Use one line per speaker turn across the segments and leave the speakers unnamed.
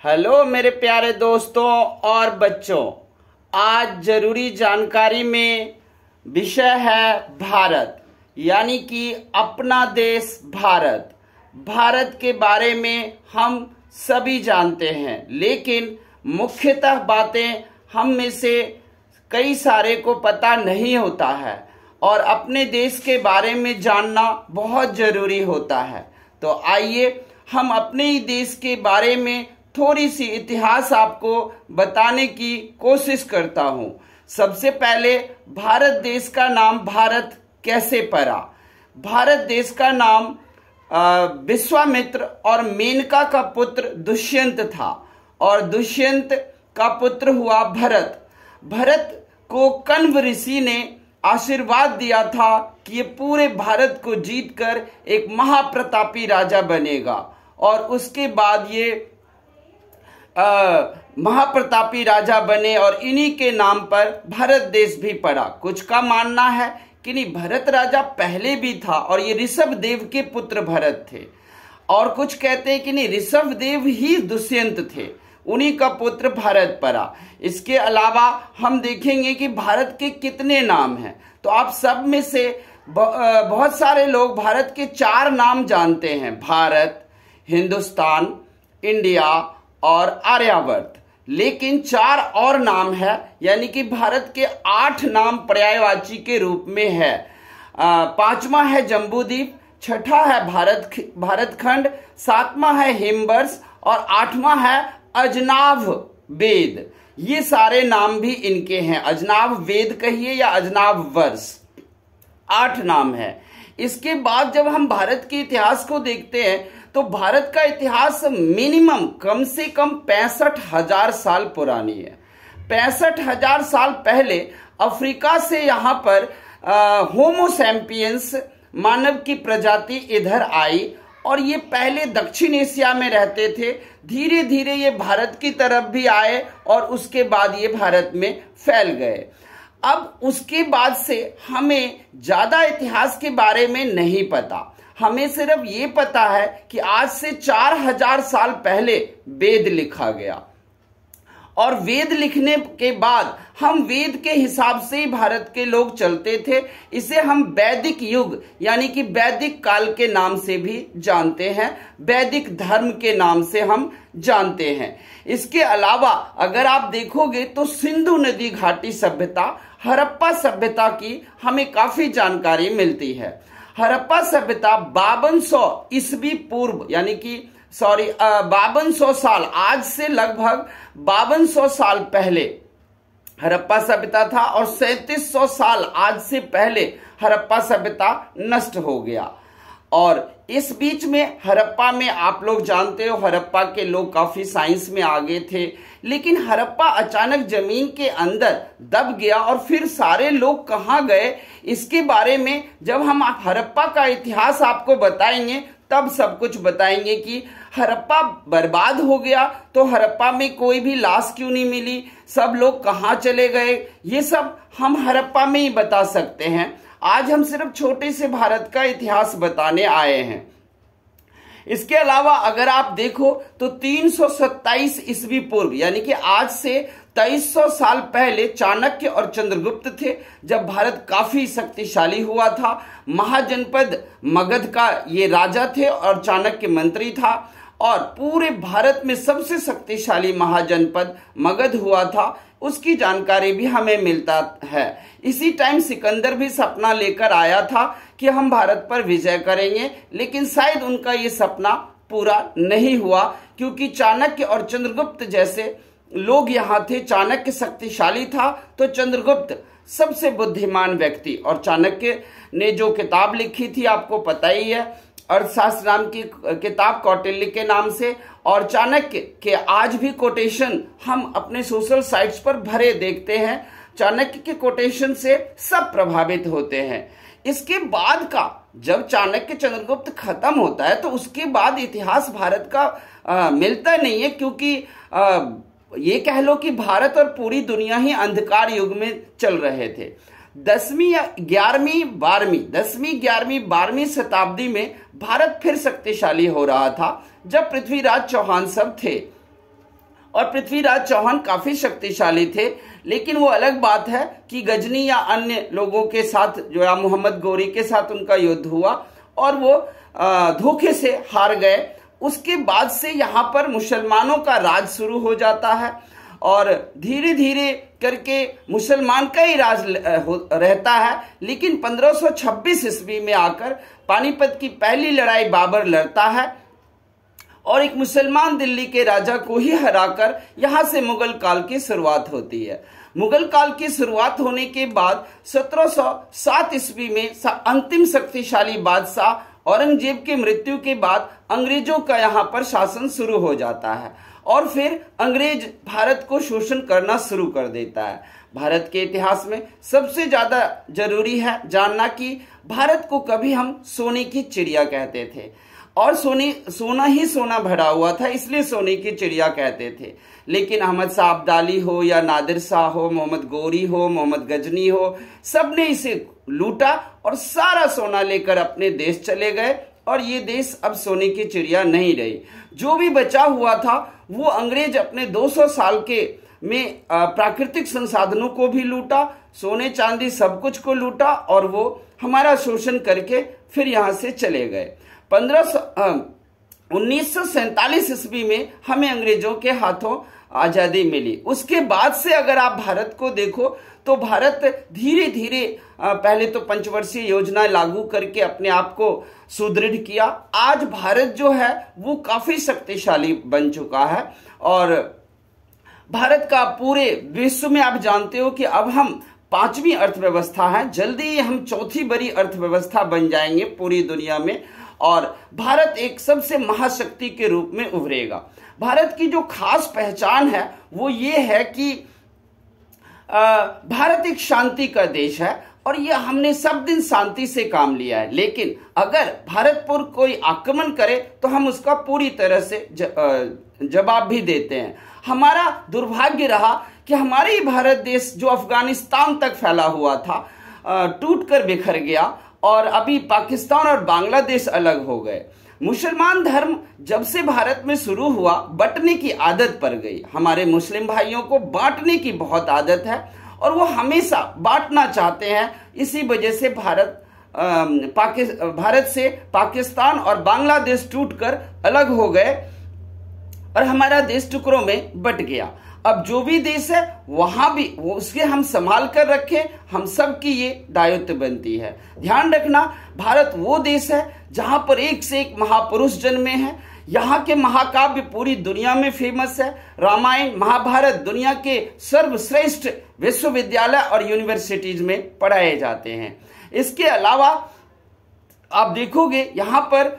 Hello मेरे प्यारे दोस्तों और बच्चों। आज जरूरी जानकारी में विषय है भारत, यानी कि अपना देश भारत। भारत के बारे में हम सभी जानते हैं, लेकिन मुख्यतः बातें हम में से कई सारे को पता नहीं होता है और अपने देश के बारे में जानना बहुत जरूरी होता है। तो आइए हम अपने ही देश के बारे में थोड़ी सी इतिहास आपको बताने की कोशिश करता हूं। सबसे पहले भारत देश का नाम भारत कैसे पड़ा। भारत देश का नाम विश्वामित्र और मेनका का पुत्र दुष्यंत था और दुष्यंत का पुत्र हुआ भरत। भरत को कण्व ऋषि ने आशीर्वाद दिया था कि ये पूरे भारत को जीतकर एक महाप्रतापी राजा बनेगा और उसके बाद ये महाप्रतापी राजा बने और इन्हीं के नाम पर भारत देश भी पड़ा। कुछ का मानना है कि नहीं, भरत राजा पहले भी था और ये ऋषभ देव के पुत्र भरत थे, और कुछ कहते हैं कि नहीं, ऋषभ देव ही दुष्यंत थे, उन्हीं का पुत्र भारत पड़ा। इसके अलावा हम देखेंगे कि भारत के कितने नाम हैं। तो आप सब में से बहुत सारे लोग भारत के 4 नाम जानते हैं: भारत, हिंदुस्तान, इंडिया और आर्यावर्त। लेकिन 4 और नाम है, यानी कि भारत के 8 नाम पर्यायवाची के रूप में है। 5वां है जम्बूद्वीप, 6ठा है भारतखंड, 7वां है हिमवर्ष और 8वां है अजनाभ वेद। ये सारे नाम भी इनके हैं। अजनाभ वेद कहिए या अजनाभ वर्ष, 8 नाम है। इसके बाद जब हम भारत के इतिहास को देखते हैं तो भारत का इतिहास मिनिमम कम से कम 65,000 साल पुरानी है। 65,000 साल पहले अफ्रीका से यहाँ पर होमो सैपियंस मानव की प्रजाति इधर आई और ये पहले दक्षिण एशिया में रहते थे। धीरे धीरे ये भारत की तरफ भी आए और उसके बाद ये भारत में फैल गए। अब उसके बाद से हमें ज्यादा इतिहास के बारे में नहीं पता, हमें सिर्फ ये पता है कि आज से 4000 साल पहले वेद लिखा गया और वेद लिखने के बाद हम वेद के हिसाब से ही भारत के लोग चलते थे। इसे हम वैदिक युग यानी कि वैदिक काल के नाम से भी जानते हैं, वैदिक धर्म के नाम से हम जानते हैं। इसके अलावा अगर आप देखोगे तो सिंधु नदी घाटी सभ्यता, हड़प्पा सभ्यता की हमें काफी जानकारी मिलती है। हड़प्पा सभ्यता 5200 ईस्वी पूर्व यानी कि 5200 साल, आज से लगभग 5200 साल पहले हड़प्पा सभ्यता था और 3700 साल आज से पहले हड़प्पा सभ्यता नष्ट हो गया। और इस बीच में हड़प्पा में आप लोग जानते हो हड़प्पा के लोग काफी साइंस में आगे थे, लेकिन हड़प्पा अचानक जमीन के अंदर दब गया और फिर सारे लोग कहाँ गए इसके बारे में जब हम हड़प्पा का इतिहास आपको बताएंगे तब सब कुछ बताएंगे कि हड़प्पा बर्बाद हो गया तो हड़प्पा में कोई भी लाश क्यों नहीं मिली, सब लोग कहाँ चले गए, ये सब हम हड़प्पा में ही बता सकते हैं। आज हम सिर्फ छोटे से भारत का इतिहास बताने आए हैं। इसके अलावा अगर आप देखो तो 327 ईस्वी पूर्व यानी कि आज से 2300 साल पहले चाणक्य और चंद्रगुप्त थे, जब भारत काफी शक्तिशाली हुआ था। महाजनपद मगध का ये राजा थे और चाणक्य मंत्री था और पूरे भारत में सबसे शक्तिशाली महाजनपद मगध हुआ था, उसकी जानकारी भी हमें मिलता है। इसी टाइम सिकंदर भी सपना लेकर आया था कि हम भारत पर विजय करेंगे, लेकिन शायद उनका ये सपना पूरा नहीं हुआ क्योंकि चाणक्य और चंद्रगुप्त जैसे लोग यहाँ थे। चाणक्य शक्तिशाली था तो चंद्रगुप्त सबसे बुद्धिमान व्यक्ति, और चाणक्य ने जो किताब लिखी थी आपको पता ही है, अर्थशास्त्र नाम की किताब कौटिल्य के नाम से। और चाणक्य के आज भी कोटेशन हम अपने सोशल साइट्स पर भरे देखते हैं। चाणक्य के कोटेशन से सब प्रभावित होते हैं। इसके बाद का जब चाणक्य चंद्रगुप्त खत्म होता है तो उसके बाद इतिहास भारत का मिलता नहीं है, क्योंकि ये कह लो कि भारत और पूरी दुनिया ही अंधकार युग में चल रहे थे। 10वीं 11वीं 12वीं शताब्दी में भारत फिर शक्तिशाली हो रहा था जब पृथ्वीराज चौहान सब थे। और पृथ्वीराज चौहान काफी शक्तिशाली थे, लेकिन वो अलग बात है कि गजनी या अन्य लोगों के साथ जो है मोहम्मद गौरी के साथ उनका युद्ध हुआ और वो धोखे से हार गए। उसके बाद से यहाँ पर मुसलमानों का राज शुरू हो जाता है और धीरे धीरे करके मुसलमान का ही राज रहता है। लेकिन 1526 ईस्वी में आकर पानीपत की पहली लड़ाई बाबर लड़ता है और एक मुसलमान दिल्ली के राजा को ही हराकर यहां से मुगल काल की शुरुआत होती है। मुगल काल की शुरुआत होने के बाद 1707 ईस्वी में अंतिम शक्तिशाली बादशाह औरंगजेब की मृत्यु के बाद अंग्रेजों का यहाँ पर शासन शुरू हो जाता है और फिर अंग्रेज भारत को शोषण करना शुरू कर देता है। भारत के इतिहास में सबसे ज्यादा जरूरी है जानना कि भारत को कभी हम सोने की चिड़िया कहते थे और सोना ही सोना भरा हुआ था, इसलिए सोने की चिड़िया कहते थे। लेकिन अहमद शाह अब्दाली हो या नादिर शाह हो, मोहम्मद गौरी हो, मोहम्मद गजनी हो, सबने इसे लूटा और सारा सोना लेकर अपने देश चले गए और ये देश अब सोने की चिड़िया नहीं रही। जो भी बचा हुआ था वो अंग्रेज अपने 200 साल के में प्राकृतिक संसाधनों को भी लूटा, सोने चांदी सब कुछ को लूटा और वो हमारा शोषण करके फिर यहाँ से चले गए। 1947 ईस्वी में हमें अंग्रेजों के हाथों आजादी मिली। उसके बाद से अगर आप भारत को देखो तो भारत धीरे धीरे पहले तो पंचवर्षीय योजना लागू करके अपने आप को सुदृढ़ किया। आज भारत जो है वो काफी शक्तिशाली बन चुका है और भारत का पूरे विश्व में आप जानते हो कि अब हम 5वीं अर्थव्यवस्था है, जल्दी हम 4थी बड़ी अर्थव्यवस्था बन जाएंगे पूरी दुनिया में और भारत एक सबसे महाशक्ति के रूप में उभरेगा। भारत की जो खास पहचान है वो ये है कि भारत एक शांति का देश है और ये हमने सब दिन शांति से काम लिया है। लेकिन अगर भारत पर कोई आक्रमण करे तो हम उसका पूरी तरह से जवाब भी देते हैं। हमारा दुर्भाग्य रहा कि हमारे ही भारत देश जो अफगानिस्तान तक फैला हुआ था टूटकर बिखर गया और अभी पाकिस्तान और बांग्लादेश अलग हो गए। मुसलमान धर्म जब से भारत में शुरू हुआ बंटने की आदत पड़ गई। हमारे मुस्लिम भाइयों को बांटने की बहुत आदत है और वो हमेशा बांटना चाहते हैं। इसी वजह से भारत से पाकिस्तान और बांग्लादेश टूटकर अलग हो गए और हमारा देश टुकड़ों में बंट गया। अब जो भी देश है वहां भी वो उसके हम संभाल कर रखें, हम सब की ये दायित्व बनती है। ध्यान रखना, भारत वो देश है जहां पर एक से एक महापुरुष जन्मे हैं। यहाँ के महाकाव्य पूरी दुनिया में फेमस है। रामायण महाभारत दुनिया के सर्वश्रेष्ठ विश्वविद्यालय और यूनिवर्सिटीज में पढ़ाए जाते हैं। इसके अलावा आप देखोगे यहाँ पर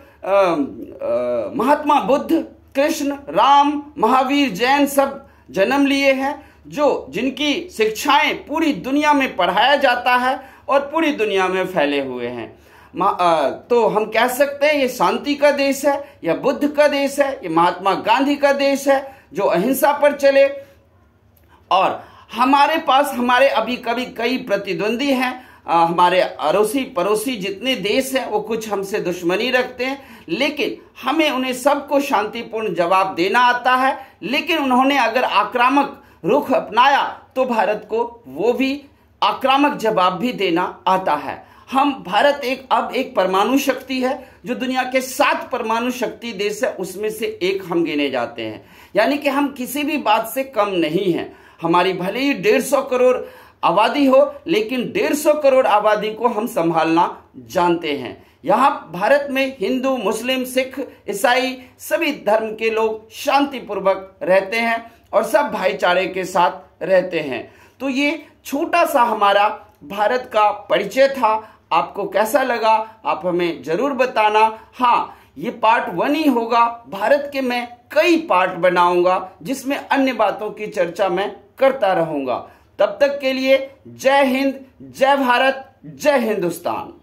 महात्मा बुद्ध, कृष्ण, राम, महावीर, जैन सब जन्म लिए हैं जिनकी शिक्षाएं पूरी दुनिया में पढ़ाया जाता है और पूरी दुनिया में फैले हुए हैं। तो हम कह सकते हैं ये शांति का देश है, यह बुद्ध का देश है, ये महात्मा गांधी का देश है जो अहिंसा पर चले। और हमारे पास अभी कई प्रतिद्वंदी हैं। हमारे अड़ोसी पड़ोसी जितने देश हैं वो कुछ हमसे दुश्मनी रखते हैं, लेकिन हमें उन्हें सबको शांतिपूर्ण जवाब देना आता है। लेकिन उन्होंने अगर आक्रामक रुख अपनाया तो भारत को वो भी आक्रामक जवाब भी देना आता है। भारत अब एक परमाणु शक्ति है जो दुनिया के 7 परमाणु शक्ति देश है उसमें से एक हम गिने जाते हैं। यानी कि हम किसी भी बात से कम नहीं हैं। हमारी भले ही 150 करोड़ आबादी हो, लेकिन 150 करोड़ आबादी को हम संभालना जानते हैं। यहाँ भारत में हिंदू, मुस्लिम, सिख, ईसाई सभी धर्म के लोग शांतिपूर्वक रहते हैं और सब भाईचारे के साथ रहते हैं। तो ये छोटा सा हमारा भारत का परिचय था। आपको कैसा लगा आप हमें जरूर बताना। हाँ, ये पार्ट 1 ही होगा। भारत के मैं कई पार्ट बनाऊंगा जिसमें अन्य बातों की चर्चा मैं करता रहूंगा। तब तक के लिए जय हिंद, जय भारत, जय हिंदुस्तान।